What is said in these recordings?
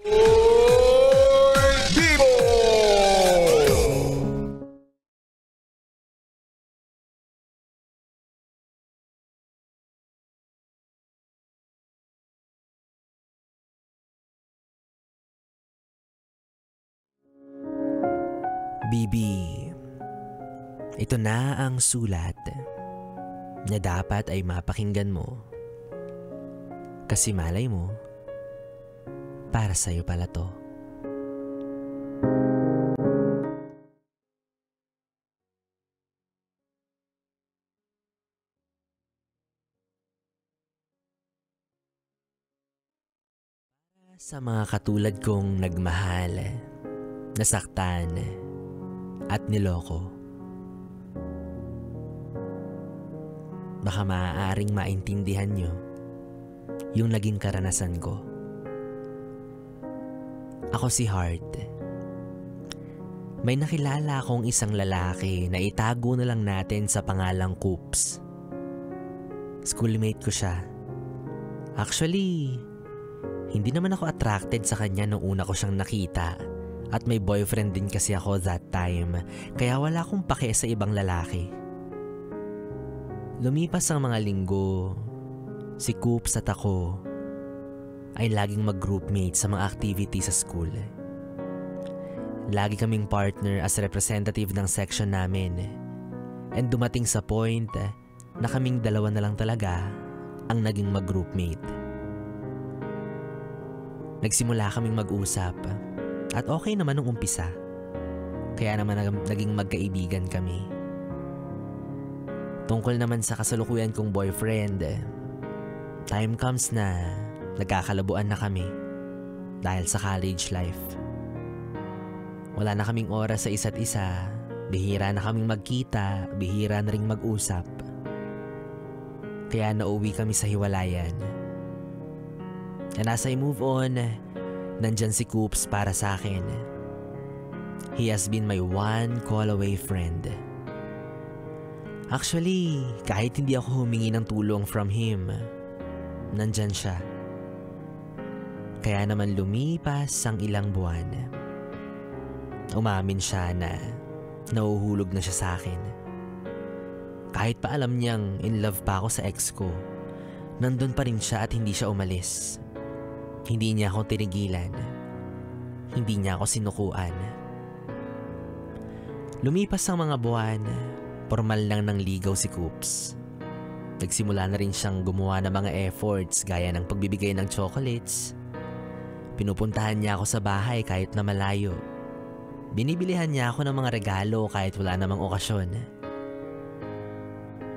Vivo! Bibi, ito na ang sulat na dapat ay mapakinggan mo. Kasi malay mo, para sa'yo pala to. Sa mga katulad kong nagmahal, nasaktan, at niloko. Baka maaaring maintindihan nyo yung naging karanasan ko. Ako si Heart. May nakilala akong isang lalaki na itago na lang natin sa pangalang Coops. Schoolmate ko siya. Actually, hindi naman ako attracted sa kanya nung una ko siyang nakita. At may boyfriend din kasi ako that time, kaya wala akong pake sa ibang lalaki. Lumipas ang mga linggo, si Coops at ako ay laging mag-groupmate sa mga activities sa school. Lagi kaming partner as representative ng section namin. And dumating sa point na kaming dalawa na lang talaga ang naging mag-groupmate. Nagsimula kaming mag-usap. At okay naman nung umpisa. Kaya naman naging magkaibigan kami. Tungkol naman sa kasalukuyan kong boyfriend, time comes na nagkakalabuan na kami dahil sa college life. Wala na kaming oras sa isa't isa, bihira na kaming magkita, bihira na ring mag-usap. Kaya nauwi kami sa hiwalayan. And as I move on, nandyan si Coops para sa akin. He has been my one call away friend. Actually, kahit hindi ako humingi ng tulong from him, nandyan siya. Kaya naman lumipas ang ilang buwan. Umamin siya na nahuhulog na siya sa akin. Kahit pa alam niyang in love pa ako sa ex ko, nandun pa rin siya at hindi siya umalis. Hindi niya ako tinigilan. Hindi niya ako sinukuan. Lumipas ang mga buwan, formal lang ng ligaw si Coops. Nagsimula na rin siyang gumawa ng mga efforts gaya ng pagbibigay ng chocolates. Pinupuntahan niya ako sa bahay kahit na malayo. Binibilihan niya ako ng mga regalo kahit wala namang okasyon.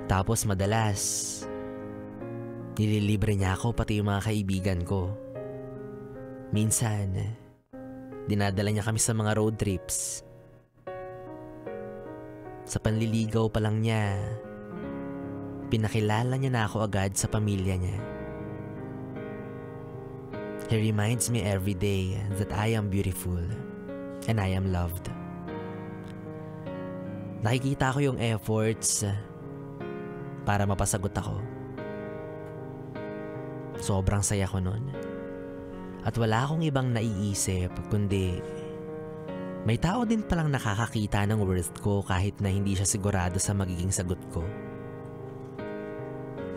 Tapos madalas, nililibre niya ako pati yung mga kaibigan ko. Minsan, dinadala niya kami sa mga road trips. Sa panliligaw pa lang niya, pinakilala niya na ako agad sa pamilya niya. He reminds me every day that I am beautiful and I am loved. Nakikita ko yung efforts para mapasagot ako. Sobrang saya ko nun. At wala akong ibang naiisip kundi may tao din palang nakakakita ng worth ko kahit na hindi siya sigurado sa magiging sagot ko.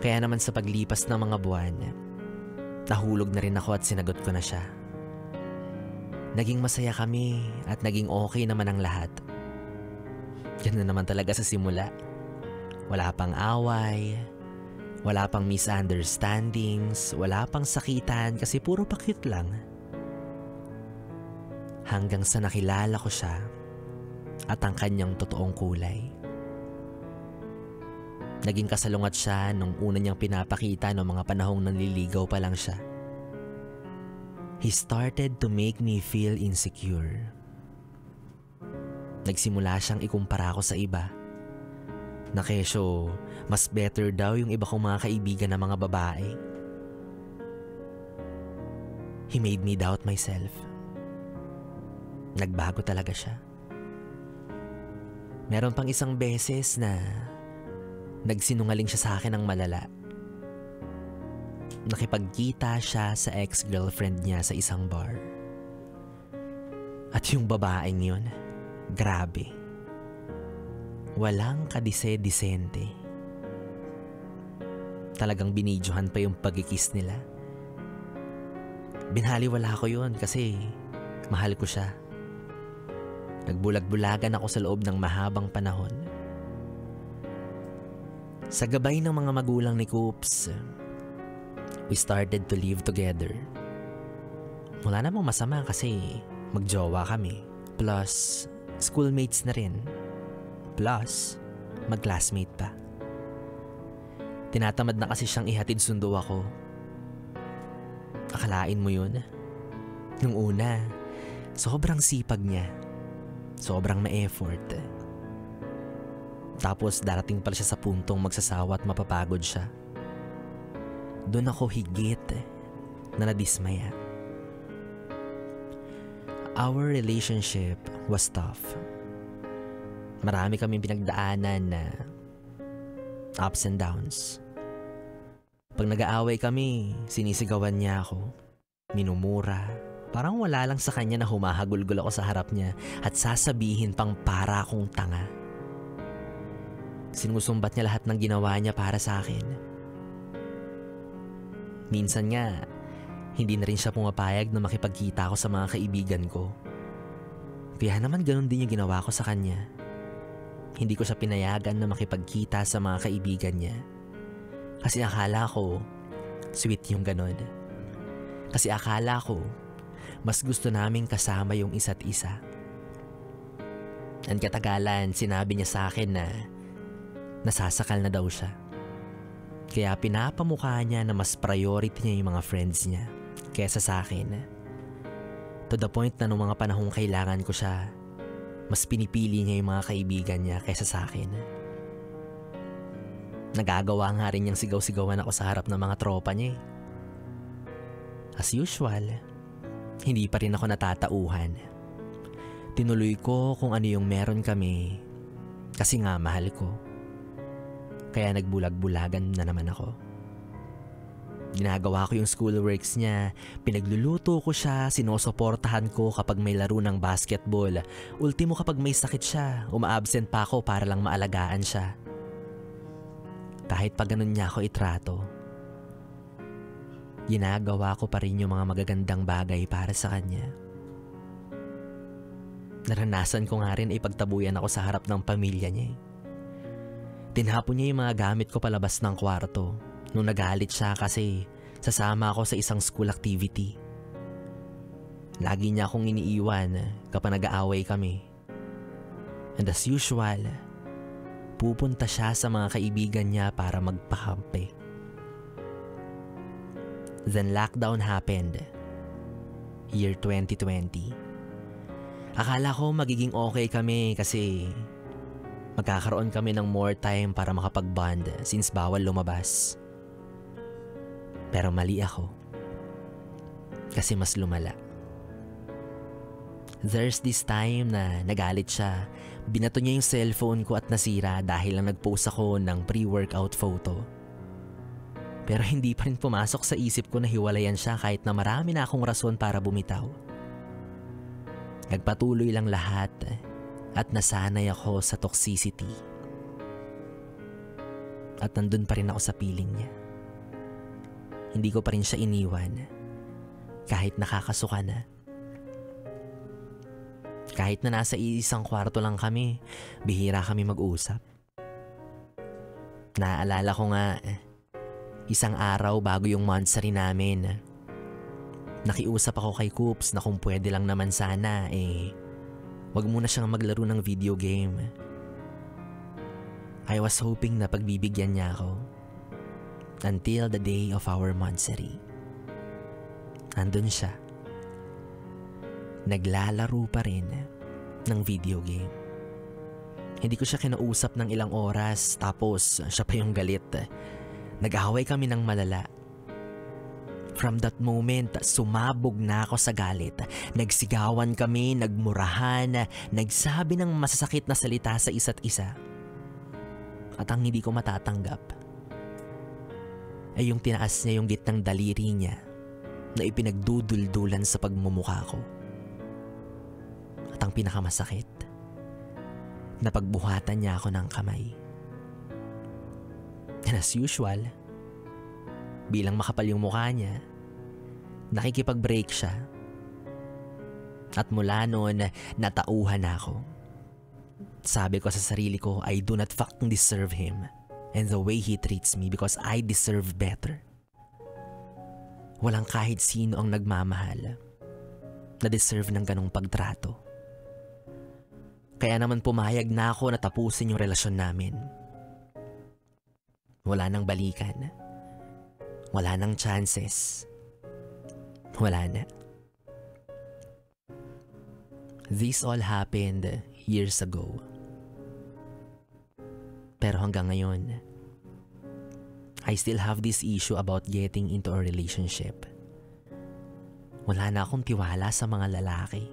Kaya naman sa paglipas ng mga buwan, nahulog na rin ako at sinagot ko na siya. Naging masaya kami at naging okay naman ang lahat. Yan na naman talaga sa simula. Wala pang away, wala pang misunderstandings, wala pang sakitan kasi puro pa cute lang. Hanggang sa nakilala ko siya at ang kanyang totoong kulay. Naging kasalungat siya nung una niyang pinapakita noong mga panahong nanliligaw pa lang siya. He started to make me feel insecure. Nagsimula siyang ikumpara ko sa iba. Na kesyo, mas better daw yung iba kong mga kaibigan na mga babae. He made me doubt myself. Nagbago talaga siya. Meron pang isang beses na nagsinungaling siya sa akin ng malala. Nakipagkita siya sa ex-girlfriend niya sa isang bar. At yung babaeng yun, grabe. Walang kadise-disente. Talagang binidyohan pa yung pagkikis nila. Binhaliwala ko yun kasi mahal ko siya. Nagbulag-bulagan ako sa loob ng mahabang panahon. Sa gabay ng mga magulang ni Coops, we started to live together. Wala namang masama kasi magjowa kami. Plus, schoolmates na rin. Plus, mag-classmate pa. Tinatamad na kasi siyang ihatid sundo ako. Akalain mo yun? Nung una, sobrang sipag niya. Sobrang ma-effort. Tapos darating pala siya sa puntong magsasawa at mapapagod siya. Doon ako higit na nadismaya. Our relationship was tough. Marami kaming pinagdaanan na ups and downs. Pag nag-aaway kami, sinisigawan niya ako. Minumura. Parang wala lang sa kanya na humahagulgol ako sa harap niya at sasabihin pang para akong tanga. Sinusumbat niya lahat ng ginawa niya para sa akin. Minsan nga, hindi na rin siya pumapayag na makipagkita ako sa mga kaibigan ko. Kaya naman ganun din yung ginawa ko sa kanya. Hindi ko siya pinayagan na makipagkita sa mga kaibigan niya. Kasi akala ko, sweet yung ganun. Kasi akala ko, mas gusto naming kasama yung isa't isa. Ang katagalan, sinabi niya sa akin na nasasakal na daw siya. Kaya pinapamukha niya na mas priority niya yung mga friends niya kesa sa akin. To the point na nung mga panahong kailangan ko siya, mas pinipili niya yung mga kaibigan niya kesa sa akin. Nagagawa nga rin niyang sigaw-sigawan ako sa harap ng mga tropa niya. As usual, hindi pa rin ako natatauhan. Tinuloy ko kung ano yung meron kami kasi nga mahal ko. Kaya nagbulag-bulagan na naman ako. Ginagawa ko yung schoolworks niya, pinagluluto ko siya, sinusuportahan ko kapag may laro ng basketball. Ultimo kapag may sakit siya, uma-absent pa ako para lang maalagaan siya. Kahit pa ganun niya ako itrato, ginagawa ko pa rin yung mga magagandang bagay para sa kanya. Naranasan ko nga rin ipagtabuyan ako sa harap ng pamilya niya. Tinapon niya yung mga gamit ko palabas ng kwarto nung nagalit siya kasi sasama ako sa isang school activity. Lagi niya akong iniiwan kapag nag-aaway kami. And as usual, pupunta siya sa mga kaibigan niya para magpakampi. Then lockdown happened. Year 2020. Akala ko magiging okay kami kasi magkakaroon kami ng more time para makapag-bond since bawal lumabas. Pero mali ako. Kasi mas lumala. There's this time na nagalit siya. Binato niya yung cellphone ko at nasira dahil lang nag-post ako ng pre-workout photo. Pero hindi pa rin pumasok sa isip ko na hiwalayan siya kahit na marami na akong rason para bumitaw. Nagpatuloy lang lahat at nasanay ako sa toxicity. At nandun pa rin ako sa piling niya. Hindi ko pa rin siya iniwan kahit nakakasuka na. Kahit na nasa isang kwarto lang kami, bihira kami mag-usap. Naaalala ko nga, isang araw bago yung monthsary namin, nakiusap ako kay Coops na kung pwede lang naman sana, wag muna siyang maglaro ng video game. I was hoping na pagbibigyan niya ako. Until the day of our monthsary. Andun siya. Naglalaro pa rin ng video game. Hindi ko siya kinausap ng ilang oras tapos siya pa yung galit. Nag-away kami ng malala. From that moment, sumabog na ako sa galit. Nagsigawan kami, nagmurahan, nagsabi ng masasakit na salita sa isa't isa. At ang hindi ko matatanggap ay yung tinaas niya yung gitnang daliri niya na ipinagduduldulan sa pagmumukha ko. ang pinakamasakit. Napagbuhatan niya ako ng kamay. And as usual, bilang makapal yung mukha niya, nakikipag-break siya. At mula noon, natauhan ako. Sabi ko sa sarili ko, I do not fucking deserve him and the way he treats me because I deserve better. Walang kahit sino ang nagmamahal na deserve ng ganong pagtrato. Kaya naman pumayag na ako na tapusin yung relasyon namin. Wala nang balikan. Wala nang chances. Wala na. This all happened years ago. Pero hanggang ngayon, I still have this issue about getting into a relationship. Wala na akong tiwala sa mga lalaki.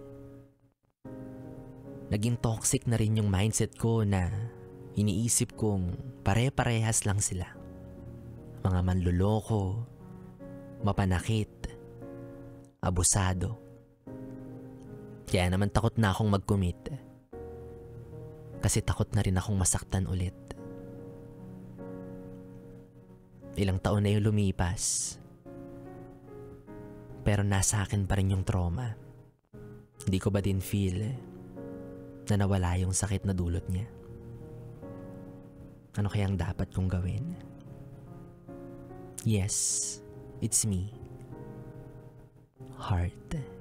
Naging toxic na rin yung mindset ko na iniisip kong pare-parehas lang sila. Mga manloloko, mapanakit, abusado. Kaya naman takot na akong mag-commit. Kasi takot na rin akong masaktan ulit. Ilang taon na yung lumipas. Pero nasa akin pa rin yung trauma. Hindi ko ba din feel na nawala yung sakit na dulot niya? Ano kayang dapat kong gawin? Yes, it's me. Heart.